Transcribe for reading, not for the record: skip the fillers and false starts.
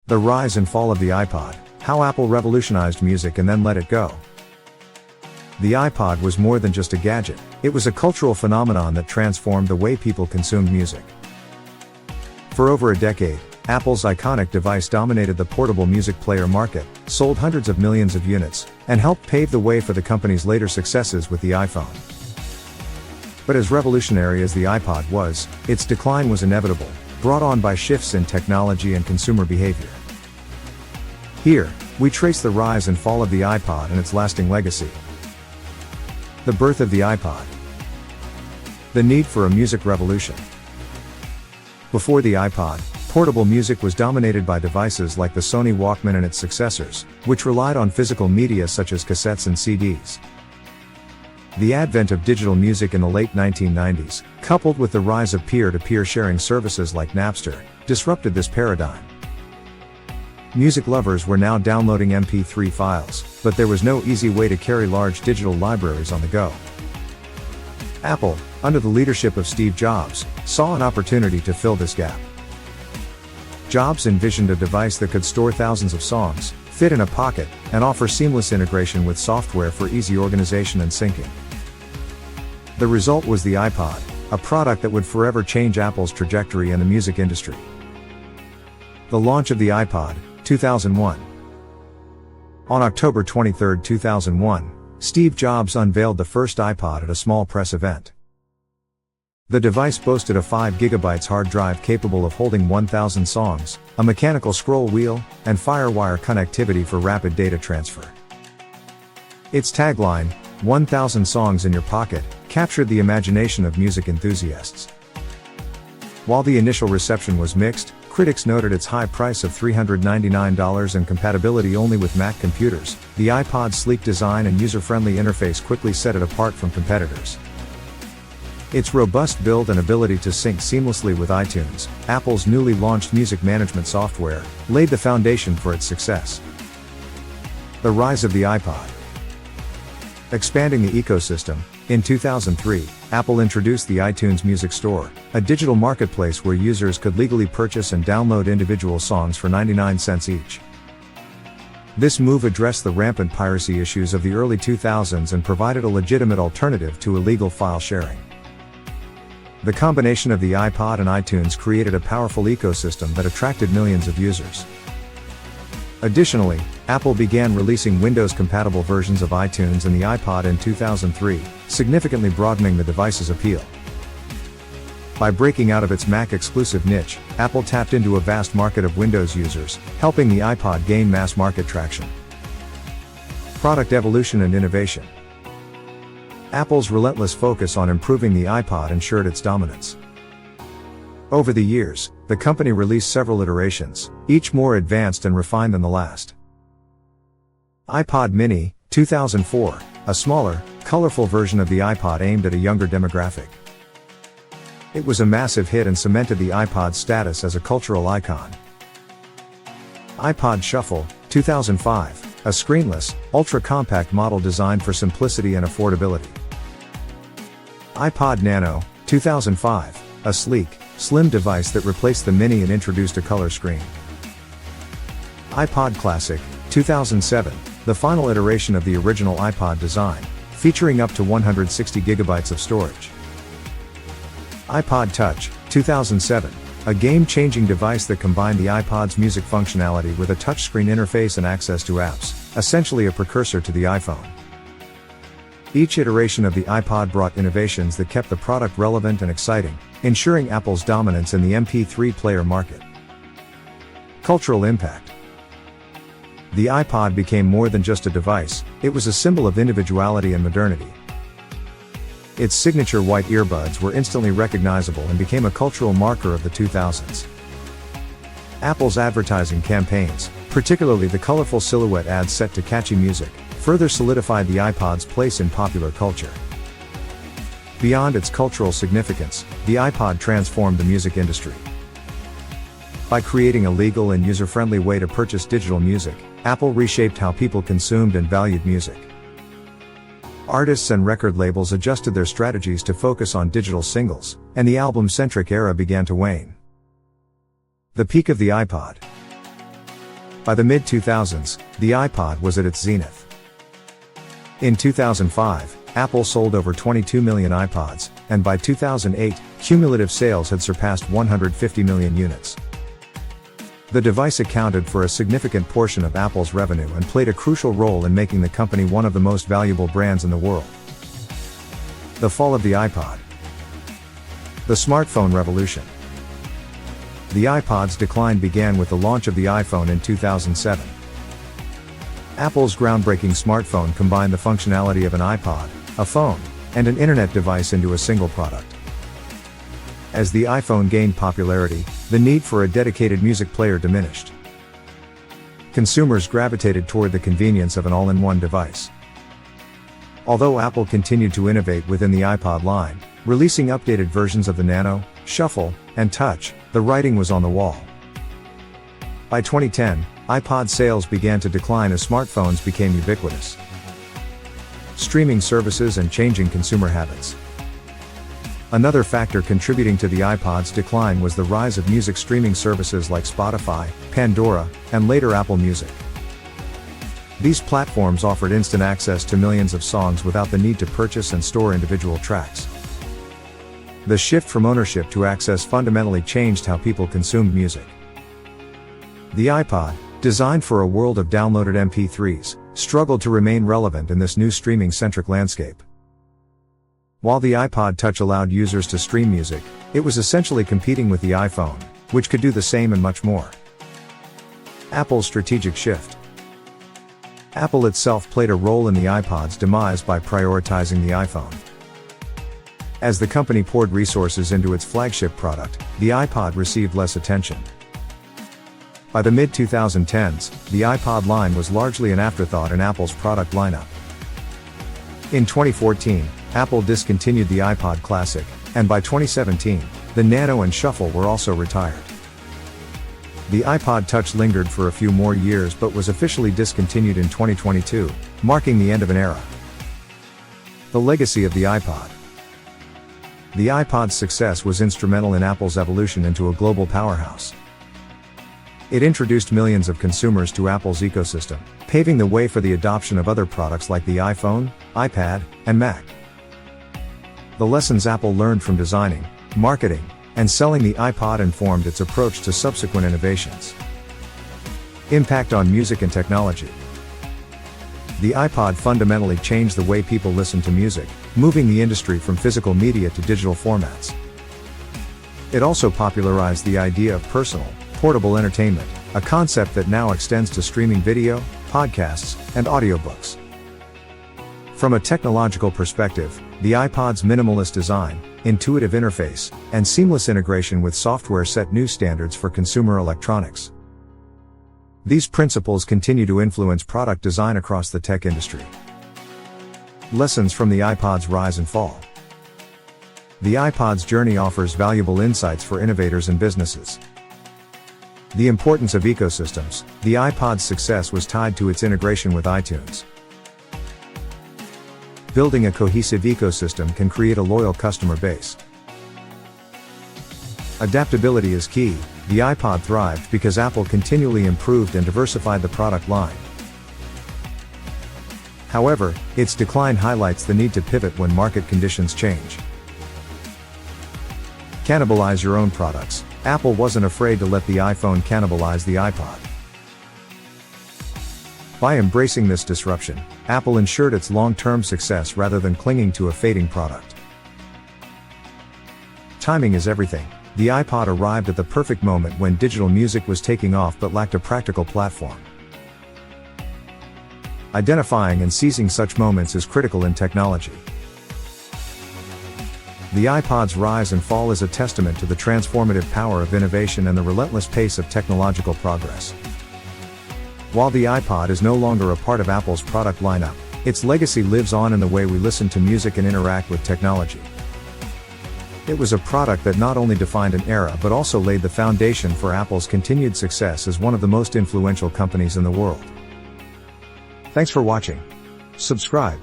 The rise and fall of the iPod, how Apple revolutionized music and then let it go. The iPod was more than just a gadget, it was a cultural phenomenon that transformed the way people consumed music. For over a decade, Apple's iconic device dominated the portable music player market, sold hundreds of millions of units, and helped pave the way for the company's later successes with the iPhone. But as revolutionary as the iPod was, its decline was inevitable, brought on by shifts in technology and consumer behavior. Here, we trace the rise and fall of the iPod and its lasting legacy. The birth of the iPod. The need for a music revolution. Before the iPod, portable music was dominated by devices like the Sony Walkman and its successors, which relied on physical media such as cassettes and CDs. The advent of digital music in the late 1990s, coupled with the rise of peer-to-peer sharing services like Napster, disrupted this paradigm. Music lovers were now downloading MP3 files, but there was no easy way to carry large digital libraries on the go. Apple, under the leadership of Steve Jobs, saw an opportunity to fill this gap. Jobs envisioned a device that could store thousands of songs, fit in a pocket, and offer seamless integration with software for easy organization and syncing. The result was the iPod, a product that would forever change Apple's trajectory in the music industry. The launch of the iPod, 2001. On October 23, 2001, Steve Jobs unveiled the first iPod at a small press event. The device boasted a 5 GB hard drive capable of holding 1,000 songs, a mechanical scroll wheel, and FireWire connectivity for rapid data transfer. Its tagline, 1,000 songs in your pocket, captured the imagination of music enthusiasts. While the initial reception was mixed, critics noted its high price of $399 and compatibility only with Mac computers. The iPod's sleek design and user-friendly interface quickly set it apart from competitors. Its robust build and ability to sync seamlessly with iTunes, Apple's newly launched music management software, laid the foundation for its success. The rise of the iPod. Expanding the ecosystem, in 2003, Apple introduced the iTunes Music Store, a digital marketplace where users could legally purchase and download individual songs for 99 cents each. This move addressed the rampant piracy issues of the early 2000s and provided a legitimate alternative to illegal file sharing. The combination of the iPod and iTunes created a powerful ecosystem that attracted millions of users. Additionally, Apple began releasing Windows-compatible versions of iTunes and the iPod in 2003, significantly broadening the device's appeal. By breaking out of its Mac-exclusive niche, Apple tapped into a vast market of Windows users, helping the iPod gain mass market traction. Product evolution and innovation. Apple's relentless focus on improving the iPod ensured its dominance. Over the years, the company released several iterations, each more advanced and refined than the last. iPod Mini, 2004, a smaller, colorful version of the iPod aimed at a younger demographic. It was a massive hit and cemented the iPod's status as a cultural icon. iPod Shuffle, 2005, a screenless, ultra-compact model designed for simplicity and affordability. iPod Nano, 2005, a sleek, slim device that replaced the Mini and introduced a color screen. iPod Classic, 2007, the final iteration of the original iPod design, featuring up to 160 GB of storage. iPod Touch, 2007, a game-changing device that combined the iPod's music functionality with a touchscreen interface and access to apps, essentially a precursor to the iPhone. Each iteration of the iPod brought innovations that kept the product relevant and exciting, ensuring Apple's dominance in the MP3 player market. Cultural impact. The iPod became more than just a device, it was a symbol of individuality and modernity. Its signature white earbuds were instantly recognizable and became a cultural marker of the 2000s. Apple's advertising campaigns, particularly the colorful silhouette ads set to catchy music, further solidified the iPod's place in popular culture. Beyond its cultural significance, the iPod transformed the music industry. By creating a legal and user-friendly way to purchase digital music, Apple reshaped how people consumed and valued music. Artists and record labels adjusted their strategies to focus on digital singles, and the album-centric era began to wane. The peak of the iPod. By the mid-2000s, the iPod was at its zenith. In 2005, Apple sold over 22 million iPods, and by 2008, cumulative sales had surpassed 150 million units. The device accounted for a significant portion of Apple's revenue and played a crucial role in making the company one of the most valuable brands in the world. The fall of the iPod. The smartphone revolution. The iPod's decline began with the launch of the iPhone in 2007. Apple's groundbreaking smartphone combined the functionality of an iPod, a phone, and an internet device into a single product. As the iPhone gained popularity, the need for a dedicated music player diminished. Consumers gravitated toward the convenience of an all-in-one device. Although Apple continued to innovate within the iPod line, releasing updated versions of the Nano, Shuffle, and Touch, the writing was on the wall. By 2010, iPod sales began to decline as smartphones became ubiquitous. Streaming services and changing consumer habits. Another factor contributing to the iPod's decline was the rise of music streaming services like Spotify, Pandora, and later Apple Music. These platforms offered instant access to millions of songs without the need to purchase and store individual tracks. The shift from ownership to access fundamentally changed how people consumed music. The iPod, designed for a world of downloaded MP3s, struggled to remain relevant in this new streaming-centric landscape. While the iPod Touch allowed users to stream music, it was essentially competing with the iPhone, which could do the same and much more. Apple's strategic shift. Apple itself played a role in the iPod's demise by prioritizing the iPhone. As the company poured resources into its flagship product, the iPod received less attention. By the mid-2010s, the iPod line was largely an afterthought in Apple's product lineup. In 2014, Apple discontinued the iPod Classic, and by 2017, the Nano and Shuffle were also retired. The iPod Touch lingered for a few more years but was officially discontinued in 2022, marking the end of an era. The legacy of the iPod. The iPod's success was instrumental in Apple's evolution into a global powerhouse. It introduced millions of consumers to Apple's ecosystem, paving the way for the adoption of other products like the iPhone, iPad, and Mac. The lessons Apple learned from designing, marketing, and selling the iPod informed its approach to subsequent innovations. Impact on music and technology. The iPod fundamentally changed the way people listen to music, moving the industry from physical media to digital formats. It also popularized the idea of personal, portable entertainment, a concept that now extends to streaming video, podcasts, and audiobooks. From a technological perspective, the iPod's minimalist design, intuitive interface, and seamless integration with software set new standards for consumer electronics. These principles continue to influence product design across the tech industry. Lessons from the iPod's rise and fall. The iPod's journey offers valuable insights for innovators and businesses. The importance of ecosystems. The iPod's success was tied to its integration with iTunes. Building a cohesive ecosystem can create a loyal customer base. Adaptability is key. The iPod thrived because Apple continually improved and diversified the product line. However, its decline highlights the need to pivot when market conditions change. Cannibalize your own products. Apple wasn't afraid to let the iPhone cannibalize the iPod. By embracing this disruption, Apple ensured its long-term success rather than clinging to a fading product. Timing is everything. The iPod arrived at the perfect moment when digital music was taking off but lacked a practical platform. Identifying and seizing such moments is critical in technology. The iPod's rise and fall is a testament to the transformative power of innovation and the relentless pace of technological progress. While the iPod is no longer a part of Apple's product lineup, its legacy lives on in the way we listen to music and interact with technology. It was a product that not only defined an era but also laid the foundation for Apple's continued success as one of the most influential companies in the world. Thanks for watching. Subscribe.